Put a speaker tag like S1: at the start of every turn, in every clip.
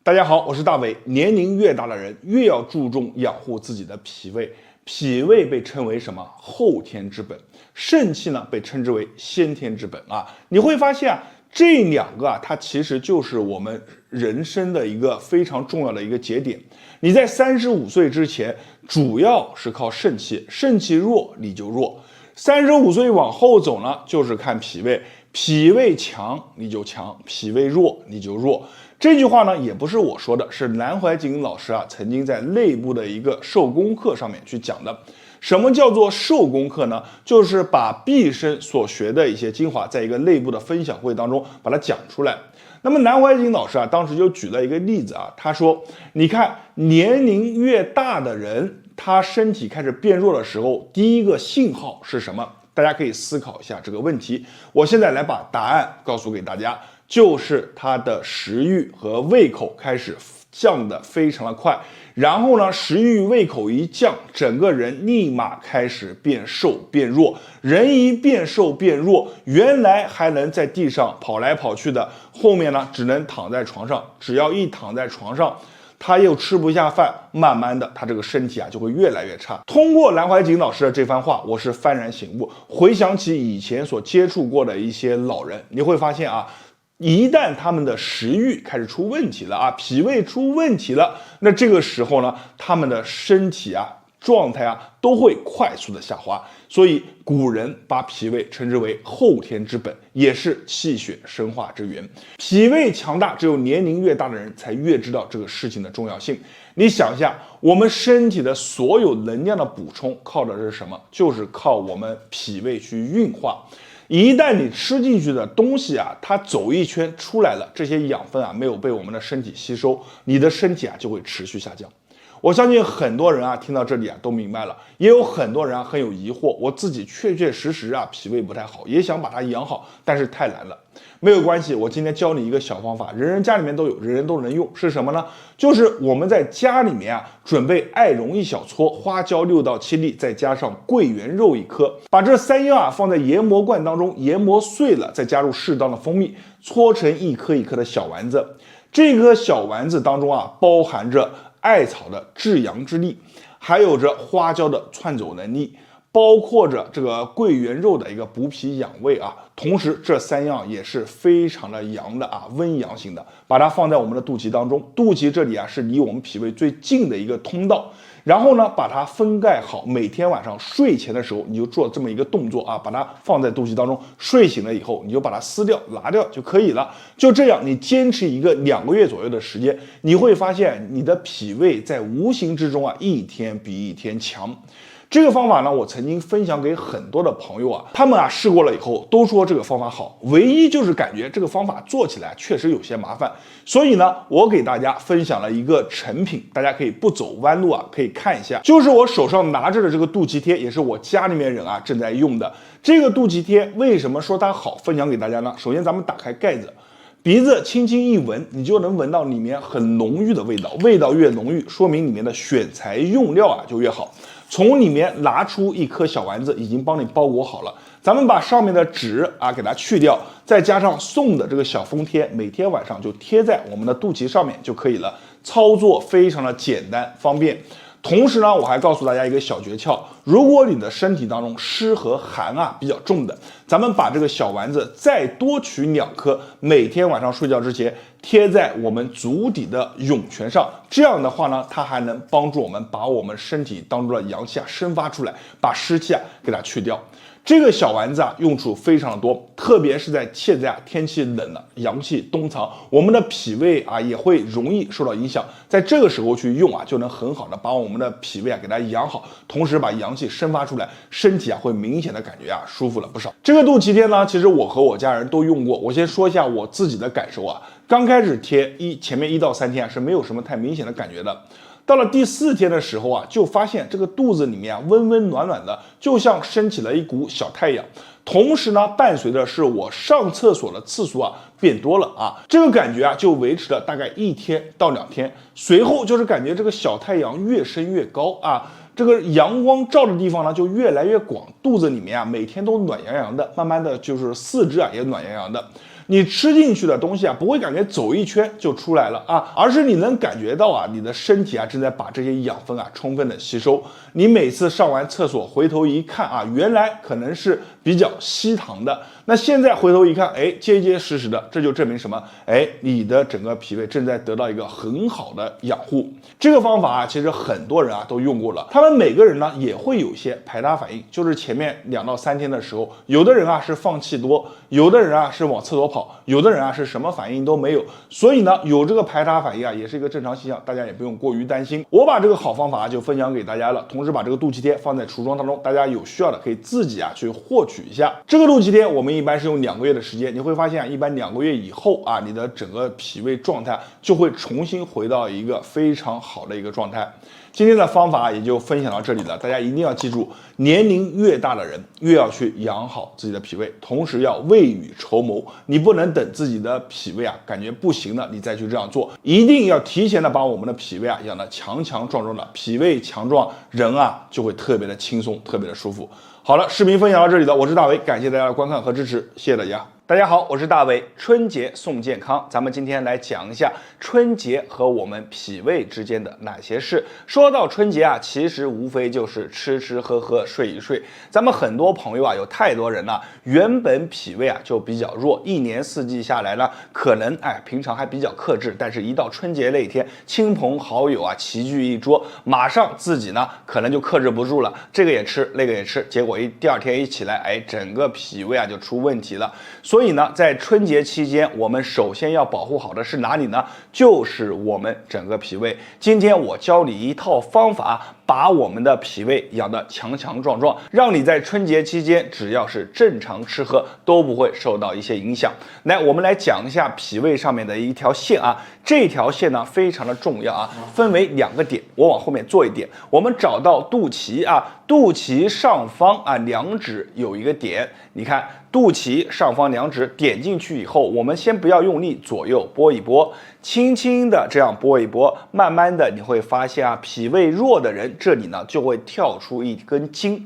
S1: 大家好，我是大伟。年龄越大的人，越要注重养护自己的脾胃。脾胃被称为什么？后天之本。肾气呢，被称之为先天之本啊。你会发现啊，这两个啊，它其实就是我们人生的一个非常重要的一个节点。你在35岁之前，主要是靠肾气，肾气弱你就弱。35岁往后走呢，就是看脾胃，脾胃强你就强，脾胃弱你就弱。这句话呢，也不是我说的，是南怀瑾老师啊曾经在内部的一个授功课上面去讲的。什么叫做授功课呢？就是把毕生所学的一些精华，在一个内部的分享会当中把它讲出来。那么南怀瑾老师啊，当时就举了一个例子啊，他说，你看年龄越大的人，他身体开始变弱的时候，第一个信号是什么？大家可以思考一下这个问题。我现在来把答案告诉给大家。就是他的食欲和胃口开始降得非常的快，然后呢，食欲胃口一降，整个人立马开始变瘦变弱。人一变瘦变弱，原来还能在地上跑来跑去的，后面呢只能躺在床上。只要一躺在床上，他又吃不下饭，慢慢的他这个身体啊就会越来越差。通过南怀瑾老师的这番话，我是幡然醒悟，回想起以前所接触过的一些老人，你会发现啊，一旦他们的食欲开始出问题了啊，脾胃出问题了，那这个时候呢，他们的身体啊、状态啊都会快速的下滑。所以古人把脾胃称之为后天之本，也是气血生化之源。脾胃强大，只有年龄越大的人才越知道这个事情的重要性。你想一下，我们身体的所有能量的补充靠的是什么？就是靠我们脾胃去运化。一旦你吃进去的东西啊，它走一圈出来了，这些养分啊没有被我们的身体吸收，你的身体啊就会持续下降。我相信很多人啊听到这里啊都明白了，也有很多人啊很有疑惑。我自己确确实实啊脾胃不太好，也想把它养好，但是太难了。没有关系，我今天教你一个小方法，人人家里面都有，人人都能用，是什么呢？就是我们在家里面啊准备艾绒1小撮，花椒6到7粒，再加上桂圆肉1颗，把这3样啊放在研磨罐当中，研磨碎了，再加入适当的蜂蜜，搓成一颗一颗的小丸子。这颗小丸子当中啊包含着艾草的至阳之力，还有着花椒的窜走能力，包括着这个桂圆肉的一个补脾养胃啊。同时这3样也是非常的阳的啊，温阳型的。把它放在我们的肚脐当中，肚脐这里啊是离我们脾胃最近的一个通道。然后呢，把它封盖好，每天晚上睡前的时候，你就做这么一个动作啊，把它放在肚脐当中。睡醒了以后，你就把它撕掉、拿掉就可以了。就这样，你坚持一个2个月左右的时间，你会发现你的脾胃在无形之中啊，一天比一天强。这个方法呢，我曾经分享给很多的朋友啊，他们啊试过了以后都说这个方法好，唯一就是感觉这个方法做起来确实有些麻烦。所以呢，我给大家分享了一个成品，大家可以不走弯路啊，可以看一下，就是我手上拿着的这个肚脐贴，也是我家里面人啊正在用的。这个肚脐贴为什么说它好，分享给大家呢？首先咱们打开盖子，鼻子轻轻一闻，你就能闻到里面很浓郁的味道，味道越浓郁，说明里面的选材用料啊就越好。从里面拿出一颗小丸子，已经帮你包裹好了。咱们把上面的纸啊给它去掉，再加上送的这个小封贴，每天晚上就贴在我们的肚脐上面就可以了。操作非常的简单方便。同时呢，我还告诉大家一个小诀窍，如果你的身体当中湿和寒啊比较重的，咱们把这个小丸子再多取2颗，每天晚上睡觉之前贴在我们足底的涌泉上。这样的话呢，它还能帮助我们把我们身体当中的阳气啊生发出来，把湿气啊给它去掉。这个小丸子啊，用处非常的多，特别是在现在啊天气冷了，阳气东藏，我们的脾胃啊也会容易受到影响。在这个时候去用啊，就能很好的把我们的脾胃啊给它养好，同时把阳气生发出来，身体啊会明显的感觉啊舒服了不少。这个肚脐贴呢，其实我和我家人都用过，我先说一下我自己的感受啊。刚开始贴前面1到3天啊是没有什么太明显的感觉的。到了第4天的时候啊，就发现这个肚子里面啊温温暖暖的，就像升起了一股小太阳。同时呢，伴随的是我上厕所的次数啊变多了啊，这个感觉啊就维持了大概1天到2天，随后就是感觉这个小太阳越升越高啊，这个阳光照的地方呢就越来越广，肚子里面啊每天都暖洋洋的，慢慢的就是四肢啊也暖洋洋的。你吃进去的东西啊，不会感觉走一圈就出来了啊，而是你能感觉到啊，你的身体啊正在把这些养分啊充分的吸收。你每次上完厕所回头一看啊，原来可能是比较稀糖的，那现在回头一看，哎，结结实实的，这就证明什么？哎，你的整个脾胃正在得到一个很好的养护。这个方法啊，其实很多人啊都用过了，他们每个人呢也会有些排他反应，就是前面2到3天的时候，有的人啊是放气多，有的人啊是往厕所跑，有的人啊是什么反应都没有。所以呢，有这个排他反应啊，也是一个正常现象，大家也不用过于担心。我把这个好方法就分享给大家了，同时把这个肚脐贴放在橱窗当中，大家有需要的可以自己啊去获取一下。这个肚脐贴我们一般是用2个月的时间，你会发现啊，一般2个月以后啊，你的整个脾胃状态就会重新回到一个非常好的一个状态。今天的方法也就分享到这里了，大家一定要记住，年龄越大的人越要去养好自己的脾胃，同时要未雨绸缪。你不能等自己的脾胃啊感觉不行了，你再去这样做，一定要提前的把我们的脾胃啊养得强强壮壮的，脾胃强壮，人啊就会特别的轻松，特别的舒服。好了，视频分享到这里了，我是大伟，感谢大家的观看和支持，谢谢大家。大家好，我是大伟，春节送健康，咱们今天来讲一下春节和我们脾胃之间的哪些事。说到春节啊，其实无非就是吃吃喝喝睡一睡。咱们很多朋友啊，有太多人呢，原本脾胃啊就比较弱，一年四季下来呢，可能平常还比较克制，但是一到春节那一天，亲朋好友啊齐聚一桌，马上自己呢可能就克制不住了，这个也吃那个也吃，结果第二天一起来，整个脾胃啊就出问题了。所以呢，在春节期间，我们首先要保护好的是哪里呢？就是我们整个脾胃。今天我教你一套方法，把我们的脾胃养得强强壮壮，让你在春节期间只要是正常吃喝都不会受到一些影响。来，我们来讲一下脾胃上面的一条线啊，这条线呢非常的重要啊，分为2个点，我往后面做一点。我们找到肚脐啊，肚脐上方啊2指有一个点，你看肚脐上方2指点进去以后，我们先不要用力，左右拨一拨，轻轻的这样拨一拨，慢慢的你会发现啊，脾胃弱的人这里呢就会跳出一根筋，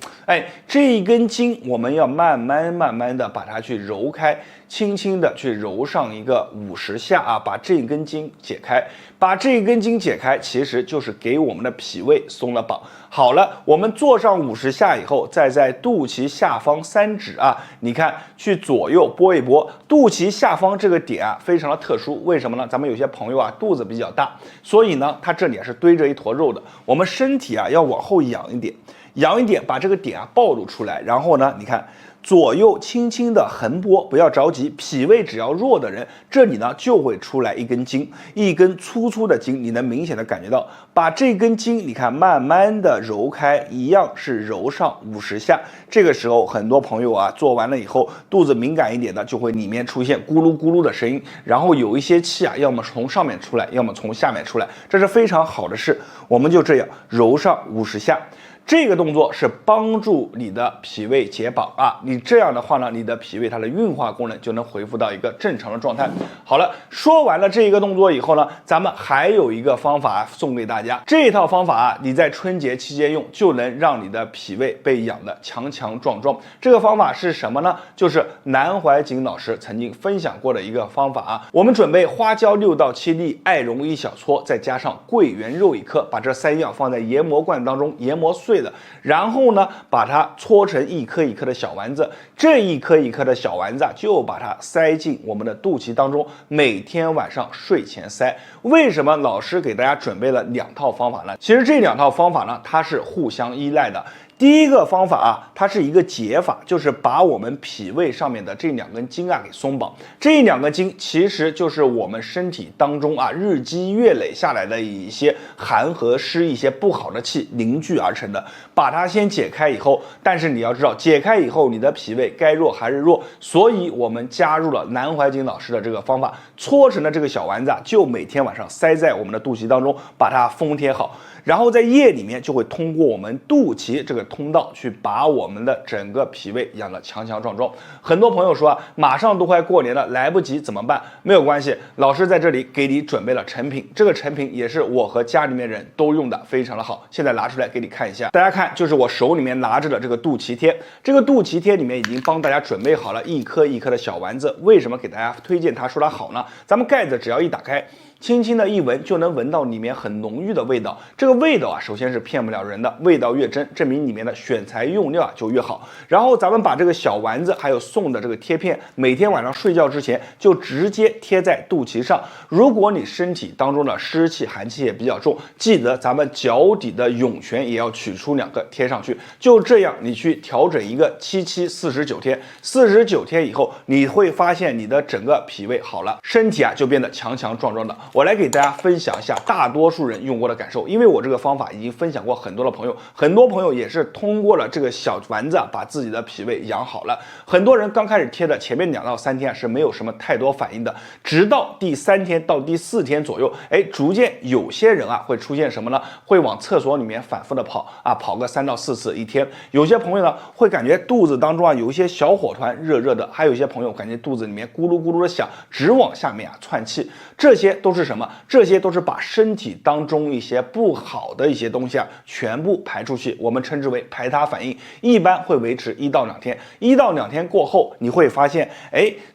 S1: 这一根筋我们要慢慢的把它去揉开，轻轻的去揉上一个50下啊，把这根筋解开，把这根筋解开，其实就是给我们的脾胃松了绑。好了，我们做上50下以后，再在肚脐下方3指啊，你看去左右拨一拨，肚脐下方这个点啊非常的特殊，为什么呢？咱们有些朋友啊肚子比较大，所以呢它这里是堆着一坨肉的，我们身体啊要往后仰一点，把这个点啊暴露出来，然后呢你看左右轻轻的横拨，不要着急，脾胃只要弱的人，这里呢就会出来一根筋，一根粗粗的筋，你能明显的感觉到，把这根筋你看慢慢的揉开，一样是揉上50下。这个时候很多朋友啊做完了以后，肚子敏感一点的就会里面出现咕噜咕噜的声音，然后有一些气啊要么从上面出来，要么从下面出来，这是非常好的事。我们就这样揉上50下。这个动作是帮助你的脾胃解绑啊，你这样的话呢，你的脾胃它的运化功能就能恢复到一个正常的状态。好了，说完了这一个动作以后呢，咱们还有一个方法送给大家，这套方法啊，你在春节期间用，就能让你的脾胃被养得强强壮壮。这个方法是什么呢？就是南怀瑾老师曾经分享过的一个方法啊。我们准备花椒6到7粒，艾绒1小撮，再加上桂圆肉1颗，把这3样放在研磨罐当中研磨碎，然后呢把它搓成一颗一颗的小丸子，这一颗一颗的小丸子啊，就把它塞进我们的肚脐当中，每天晚上睡前塞。为什么老师给大家准备了2套方法呢？其实这2套方法呢，它是互相依赖的。第一个方法啊，它是一个解法，就是把我们脾胃上面的这2根筋啊给松绑。这2根筋其实就是我们身体当中啊日积月累下来的一些寒和湿、一些不好的气凝聚而成的。把它先解开以后，但是你要知道，解开以后你的脾胃该弱还是弱，所以我们加入了南怀瑾老师的这个方法，搓成的这个小丸子啊，就每天晚上塞在我们的肚脐当中，把它封贴好。然后在夜里面就会通过我们肚脐这个通道，去把我们的整个脾胃养得强强壮壮。很多朋友说啊，马上都快过年了，来不及怎么办？没有关系，老师在这里给你准备了成品，这个成品也是我和家里面人都用的非常的好。现在拿出来给你看一下，大家看，就是我手里面拿着的这个肚脐贴，这个肚脐贴里面已经帮大家准备好了一颗一颗的小丸子。为什么给大家推荐它说它好呢？咱们盖子只要一打开，轻轻的一闻就能闻到里面很浓郁的味道。这个味道啊，首先是骗不了人的，味道越真，证明里面的选材用料就越好。然后咱们把这个小丸子还有送的这个贴片，每天晚上睡觉之前就直接贴在肚脐上。如果你身体当中的湿气寒气也比较重，记得咱们脚底的涌泉也要取出2个贴上去。就这样，你去调整一个49天，49天以后，你会发现你的整个脾胃好了，身体啊就变得强强壮壮的。我来给大家分享一下大多数人用过的感受，因为我这个方法已经分享过很多的朋友，很多朋友也是通过了这个小丸子把自己的脾胃养好了。很多人刚开始贴的前面2到3天是没有什么太多反应的，直到第3天到第4天左右，逐渐有些人啊会出现什么呢？会往厕所里面反复的跑啊，跑个3到4次一天。有些朋友呢会感觉肚子当中啊有一些小火团热热的，还有一些朋友感觉肚子里面咕噜咕噜的响，直往下面啊窜气。这些都是什么？这些都是把身体当中一些不好的一些东西啊全部排出去，我们称之为排他反应，一般会维持1到2天。1到2天过后，你会发现，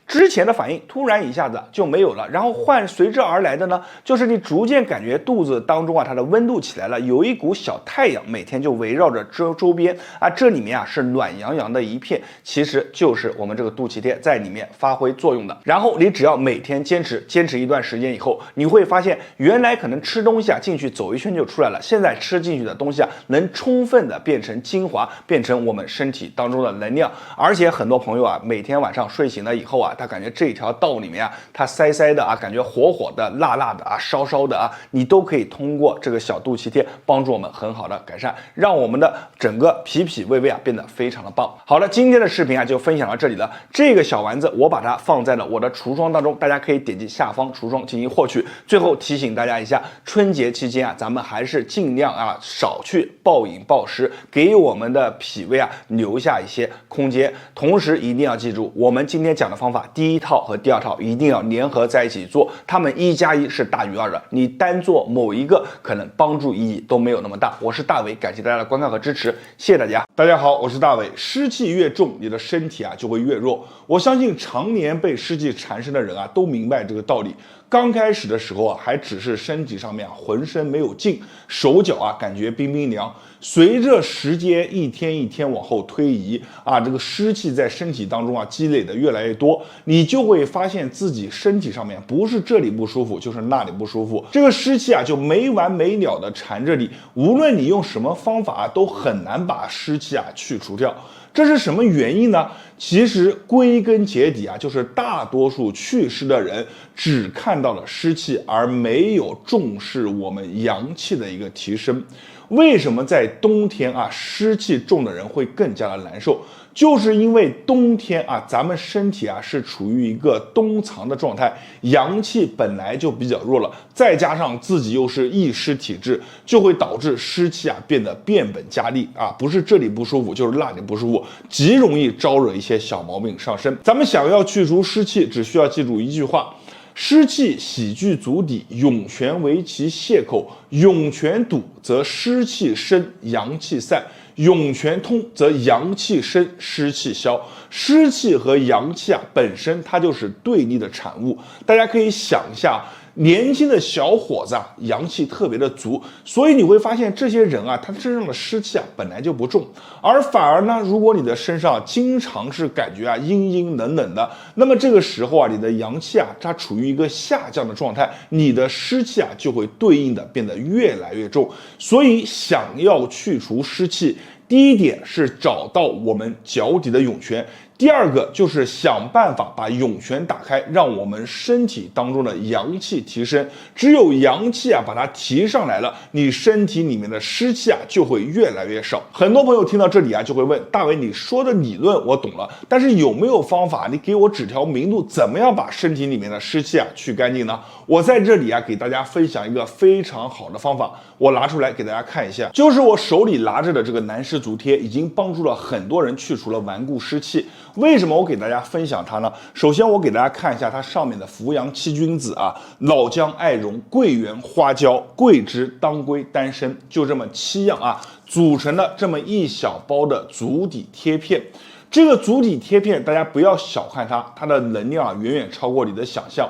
S1: 之前的反应突然一下子就没有了，然后随之而来的呢，就是你逐渐感觉肚子当中啊它的温度起来了，有一股小太阳每天就围绕着周边啊，这里面啊是暖洋洋的一片，其实就是我们这个肚脐贴在里面发挥作用的。然后你只要每天坚持一段时间以后，你会发现原来可能吃东西啊进去走一圈就出来了，现在吃进去的东西啊能充分的变成精华，变成我们身体当中的能量。而且很多朋友啊每天晚上睡醒了以后啊，他感觉这条道里面啊它塞的啊，感觉火的辣的啊，烧的啊，你都可以通过这个小肚脐贴帮助我们很好的改善，让我们的整个脾胃啊变得非常的棒。好了，今天的视频啊就分享到这里了。这个小丸子我把它放在了我的橱窗当中，大家可以点击下方橱窗进行获取。最后提醒大家一下，春节期间啊，咱们还是尽量啊少去暴饮暴食，给我们的脾胃啊留下一些空间。同时一定要记住，我们今天讲的方法，第1套和第2套一定要联合在一起做，它们1+1是大于2的，你单做某一个可能帮助意义都没有那么大。我是大伟，感谢大家的观看和支持，谢谢大家。大家好，我是大伟。湿气越重，你的身体啊就会越弱。我相信常年被湿气缠身的人啊都明白这个道理。刚开始的时候啊，还只是身体上面浑身没有劲，手脚啊感觉冰冰凉。随着时间一天一天往后推移啊，这个湿气在身体当中啊积累的越来越多，你就会发现自己身体上面不是这里不舒服，就是那里不舒服。这个湿气啊就没完没了的缠着你，无论你用什么方法都很难把湿气啊去除掉。这是什么原因呢？其实归根结底啊，就是大多数祛湿的人只看到了湿气，而没有重视我们阳气的一个提升。为什么在冬天啊，湿气重的人会更加的难受？就是因为冬天啊，咱们身体啊是处于一个冬藏的状态，阳气本来就比较弱了，再加上自己又是易湿体质，就会导致湿气啊变得变本加厉啊，不是这里不舒服，就是那里不舒服，极容易招惹一些小毛病上身。咱们想要去除湿气，只需要记住一句话：湿气喜聚足底，涌泉为其泄口。涌泉堵则湿气生，阳气散；涌泉通则阳气生，湿气消。湿气和阳气啊，本身它就是对立的产物。大家可以想一下，年轻的小伙子啊，阳气特别的足，所以你会发现这些人啊，他身上的湿气啊本来就不重，而反而呢，如果你的身上经常是感觉啊阴阴冷冷的，那么这个时候啊，你的阳气啊它处于一个下降的状态，你的湿气啊就会对应的变得越来越重。所以想要去除湿气，第一点是找到我们脚底的涌泉。第二个就是想办法把涌泉打开，让我们身体当中的阳气提升。只有阳气把它提上来了，你身体里面的湿气就会越来越少。很多朋友听到这里就会问大伟，你说的理论我懂了，但是有没有方法？你给我指条明路，怎么样把身体里面的湿气去干净呢？我在这里给大家分享一个非常好的方法，我拿出来给大家看一下，就是我手里拿着的这个南湿足贴，已经帮助了很多人去除了顽固湿气。为什么我给大家分享它呢？首先我给大家看一下它上面的扶阳七君子老姜、艾绒、桂圆、花椒、桂枝、当归、丹参，就这么7样组成了这么一小包的足底贴片。这个足底贴片大家不要小看它，它的能量远远超过你的想象。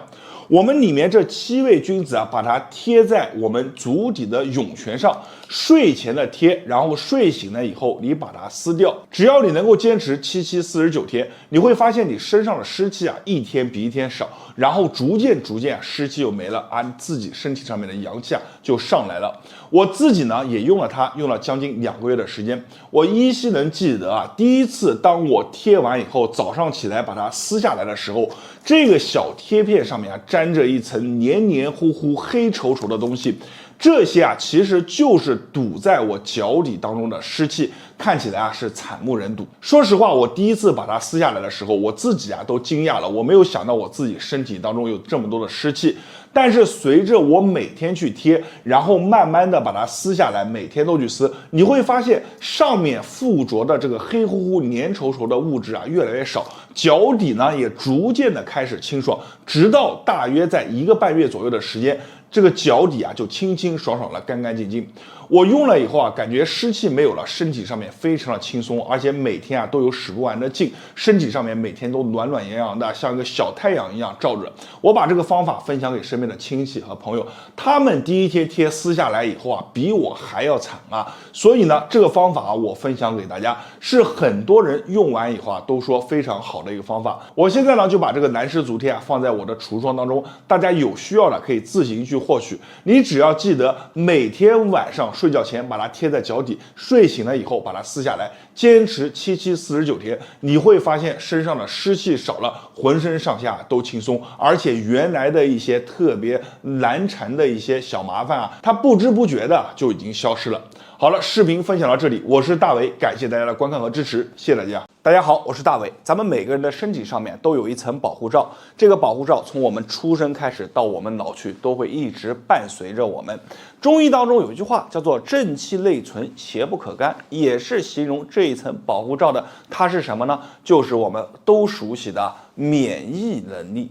S1: 我们里面这7味君子把它贴在我们足底的涌泉上，睡前的贴，然后睡醒了以后你把它撕掉。只要你能够坚持749天，你会发现你身上的湿气一天比一天少，然后逐渐湿气就没了自己身体上面的阳气就上来了。我自己呢也用了它，用了将近2个月的时间。我依稀能记得第一次当我贴完以后，早上起来把它撕下来的时候，这个小贴片上面沾着一层黏黏糊糊、黑稠稠的东西。这些其实就是堵在我脚底当中的湿气，看起来是惨不忍睹。说实话，我第一次把它撕下来的时候，我自己都惊讶了，我没有想到我自己身体当中有这么多的湿气。但是随着我每天去贴，然后慢慢的把它撕下来，每天都去撕，你会发现上面附着的这个黑乎乎、黏稠稠的物质越来越少，脚底呢也逐渐的开始清爽，直到大约在1个半月左右的时间，这个脚底就清清爽爽了，干干净净。我用了以后感觉湿气没有了，身体上面非常的轻松，而且每天都有使不完的劲，身体上面每天都暖暖洋洋的，像一个小太阳一样照着。我把这个方法分享给身边的亲戚和朋友，他们第一贴撕下来以后比我还要惨所以呢，这个方法我分享给大家，是很多人用完以后都说非常好的一个方法。我现在呢就把这个南湿足贴放在我的橱窗当中，大家有需要的可以自行去获取。你只要记得每天晚上睡觉前把它贴在脚底，睡醒了以后把它撕下来，坚持749天，你会发现身上的湿气少了，浑身上下都轻松，而且原来的一些特别难缠的一些小麻烦它不知不觉的就已经消失了。好了，视频分享到这里，我是大伟，感谢大家的观看和支持，谢谢大家。大家好，我是大伟。咱们每个人的身体上面都有一层保护罩，这个保护罩从我们出生开始到我们老去，都会一直伴随着我们。中医当中有一句话叫做正气内存，邪不可干，也是形容这一层保护罩的。它是什么呢？就是我们都熟悉的免疫能力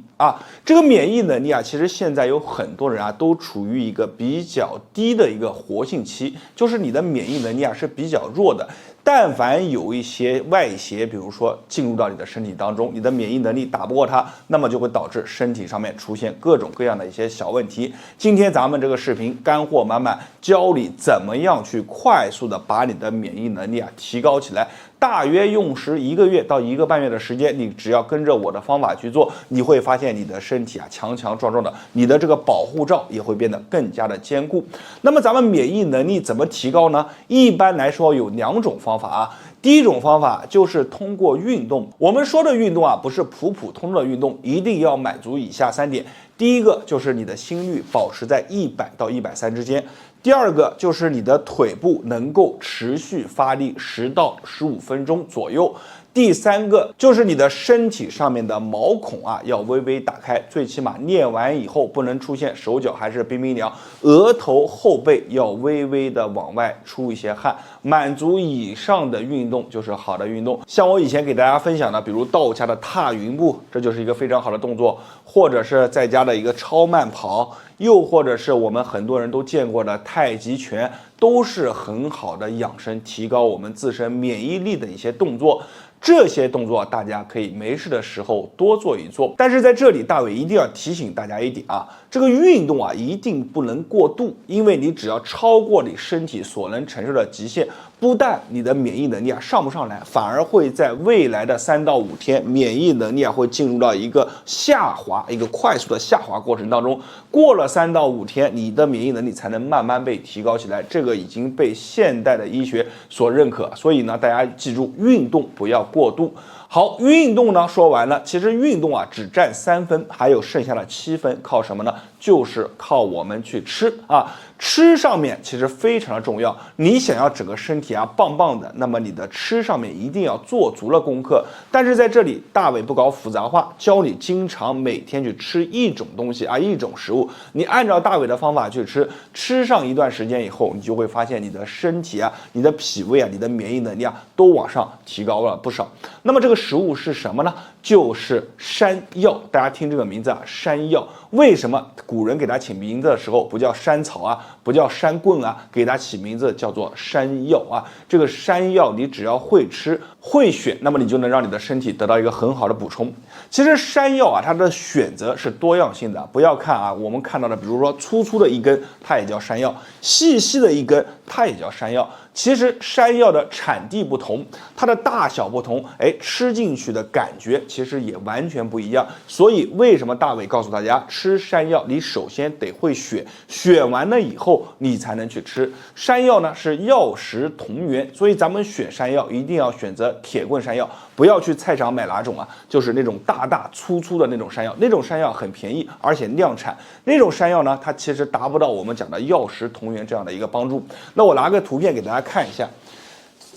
S1: 这个免疫能力其实现在有很多人都处于一个比较低的一个活性期，就是你的免疫能力是比较弱的。但凡有一些外邪，比如说进入到你的身体当中，你的免疫能力打不过它，那么就会导致身体上面出现各种各样的一些小问题。今天咱们这个视频干货满满，教你怎么样去快速的把你的免疫能力提高起来。大约用时1个月到1个半月的时间，你只要跟着我的方法去做，你会发现你的身体强强壮壮的，你的这个保护罩也会变得更加的坚固。那么咱们免疫能力怎么提高呢？一般来说有2种方法第一种方法就是通过运动。我们说的运动不是普通的运动，一定要满足以下3点。第一个就是你的心率保持在100到130之间。第二个就是你的腿部能够持续发力10到15分钟左右。第3个就是你的身体上面的毛孔要微微打开，最起码练完以后不能出现手脚还是冰冰凉，额头后背要微微的往外出一些汗，满足以上的运动就是好的运动。像我以前给大家分享的，比如道家的踏云步，这就是一个非常好的动作，或者是在家的一个超慢跑，又或者是我们很多人都见过的太极拳，都是很好的养生提高我们自身免疫力的一些动作。这些动作大家可以没事的时候多做一做。但是在这里大伟一定要提醒大家一点这个运动一定不能过度，因为你只要超过你身体所能承受的极限，不但你的免疫能力上不上来，反而会在未来的3到5天，免疫能力会进入到一个下滑，一个快速的下滑过程当中。过了3到5天，你的免疫能力才能慢慢被提高起来，这个已经被现代的医学所认可。所以呢，大家记住，运动不要过度。好，运动呢说完了，其实运动啊只占3分，还有剩下的7分靠什么呢？就是靠我们去吃啊。吃上面其实非常的重要，你想要整个身体啊棒棒的，那么你的吃上面一定要做足了功课。但是在这里，大伟不搞复杂化，教你经常每天去吃一种东西啊，一种食物。你按照大伟的方法去吃，吃上一段时间以后，你就会发现你的身体啊、你的脾胃啊、你的免疫能力啊都往上提高了不少。那么这个食物是什么呢？就是山药。大家听这个名字啊，山药。为什么古人给它起名字的时候不叫山草啊，不叫山棍啊，给它起名字叫做山药啊？这个山药你只要会吃会选，那么你就能让你的身体得到一个很好的补充。其实山药啊，它的选择是多样性的，不要看啊，我们看到的，比如说粗粗的一根，它也叫山药；细细的一根，它也叫山药。其实山药的产地不同，它的大小不同，吃进去的感觉其实也完全不一样。所以为什么大伟告诉大家，吃山药你首先得会选，选完了以后你才能去吃。山药呢是药食同源，所以咱们选山药一定要选择铁棍山药，不要去菜场买哪种啊，就是那种大大粗粗的那种山药，那种山药很便宜，而且量产。那种山药呢，它其实达不到我们讲的药食同源这样的一个帮助。那我拿个图片给大家看一下。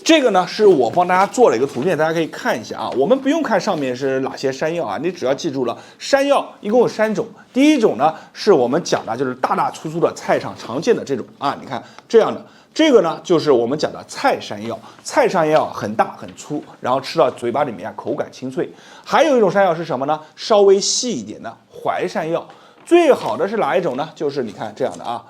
S1: 这个呢是我帮大家做了一个图片，大家可以看一下啊。我们不用看上面是哪些山药啊，你只要记住了，山药一共有3种。第一种呢是我们讲的就是大大粗粗的菜场常见的这种啊，你看这样的。这个呢就是我们讲的菜山药，菜山药很大很粗，然后吃到嘴巴里面啊口感清脆。还有一种山药是什么呢？稍微细一点的淮山药。最好的是哪一种呢？就是你看这样的啊。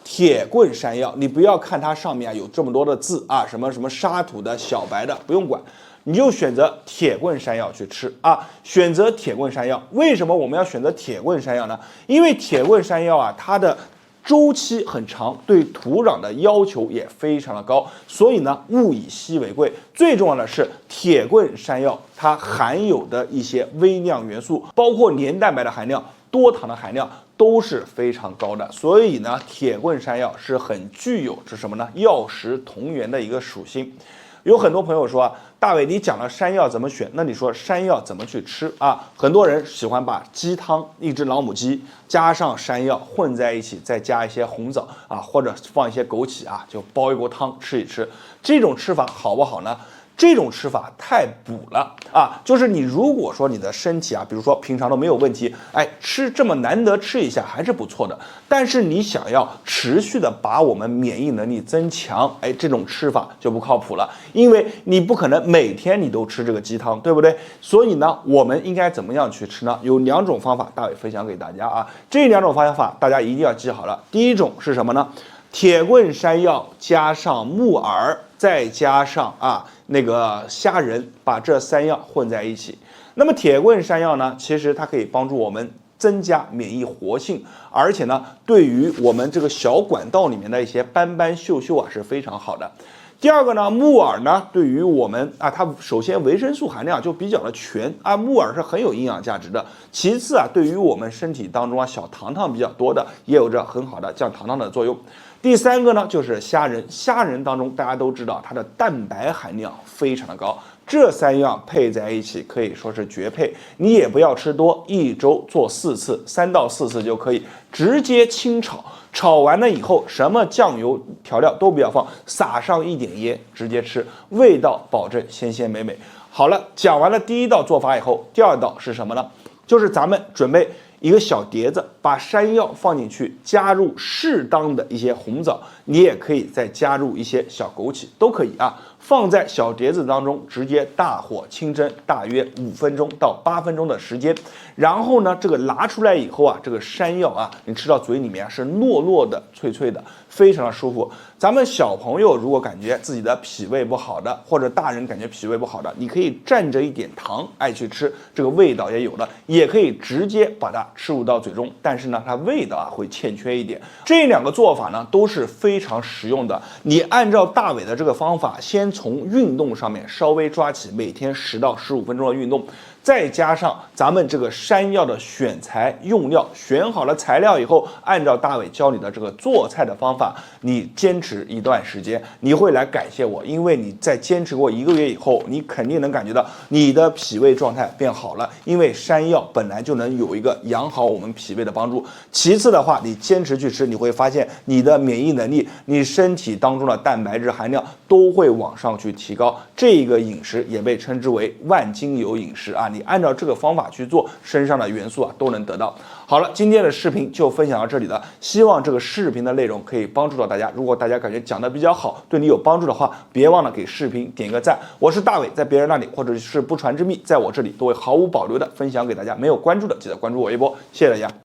S1: 铁棍山药，你不要看它上面有这么多的字啊，什么什么沙土的、小白的，不用管，你就选择铁棍山药去吃啊。选择铁棍山药，为什么我们要选择铁棍山药呢？因为铁棍山药啊，它的周期很长，对土壤的要求也非常的高，所以呢，物以稀为贵。最重要的是，铁棍山药它含有的一些微量元素，包括黏蛋白的含量、多糖的含量。都是非常高的，所以呢，铁棍山药是很具有是什么呢？药食同源的一个属性。有很多朋友说啊，大伟，你讲了山药怎么选，那你说山药怎么去吃啊？很多人喜欢把鸡汤，一只老母鸡加上山药混在一起，再加一些红枣啊，或者放一些枸杞啊，就煲一锅汤吃一吃。这种吃法好不好呢？这种吃法太补了啊！就是你如果说你的身体啊，比如说平常都没有问题，吃这么难得吃一下还是不错的。但是你想要持续的把我们免疫能力增强，这种吃法就不靠谱了，因为你不可能每天你都吃这个鸡汤，对不对？所以呢，我们应该怎么样去吃呢？有2种方法，大伟分享给大家啊。这2种方法大家一定要记好了。第一种是什么呢？铁棍山药加上木耳，再加上那个虾仁，把这3样混在一起。那么铁棍山药呢，其实它可以帮助我们增加免疫活性，而且呢，对于我们这个小管道里面的一些斑斑锈锈啊是非常好的。第二个呢，木耳呢，对于我们它首先维生素含量就比较的全啊，木耳是很有营养价值的。其次对于我们身体当中小糖糖比较多的，也有着很好的降糖糖的作用。第3个呢，就是虾仁。虾仁当中大家都知道它的蛋白含量非常的高，这3样配在一起可以说是绝配。你也不要吃多，一周做4次，3到4次就可以，直接清炒。炒完了以后，什么酱油调料都不要放，撒上一点盐，直接吃，味道保证鲜鲜美美。好了，讲完了第1道做法以后，第2道是什么呢？就是咱们准备一个小碟子，把山药放进去，加入适当的一些红枣，你也可以再加入一些小枸杞，都可以啊。放在小碟子当中，直接大火清蒸，大约5分钟到8分钟的时间。然后呢，这个拿出来以后这个山药你吃到嘴里面是糯糯的、脆脆的，非常的舒服。咱们小朋友如果感觉自己的脾胃不好的，或者大人感觉脾胃不好的，你可以蘸着一点糖去吃，这个味道也有了。也可以直接把它吃入到嘴中，但是呢，它味道会欠缺一点。这2个做法呢都是非常实用的。你按照大伟的这个方法，先从运动上面稍微抓起，每天10到15分钟的运动。再加上咱们这个山药的选材用料，选好了材料以后，按照大伟教你的这个做菜的方法，你坚持一段时间，你会来感谢我，因为你在坚持过1个月以后，你肯定能感觉到你的脾胃状态变好了，因为山药本来就能有一个养好我们脾胃的帮助。其次的话，你坚持去吃，你会发现你的免疫能力，你身体当中的蛋白质含量都会往上去提高。这个饮食也被称之为万金油饮食啊，你按照这个方法去做，身上的元素啊都能得到。好了，今天的视频就分享到这里了，希望这个视频的内容可以帮助到大家。如果大家感觉讲的比较好，对你有帮助的话，别忘了给视频点个赞。我是大伟，在别人那里或者是不传之秘，在我这里都会毫无保留的分享给大家。没有关注的记得关注我一波，谢谢大家。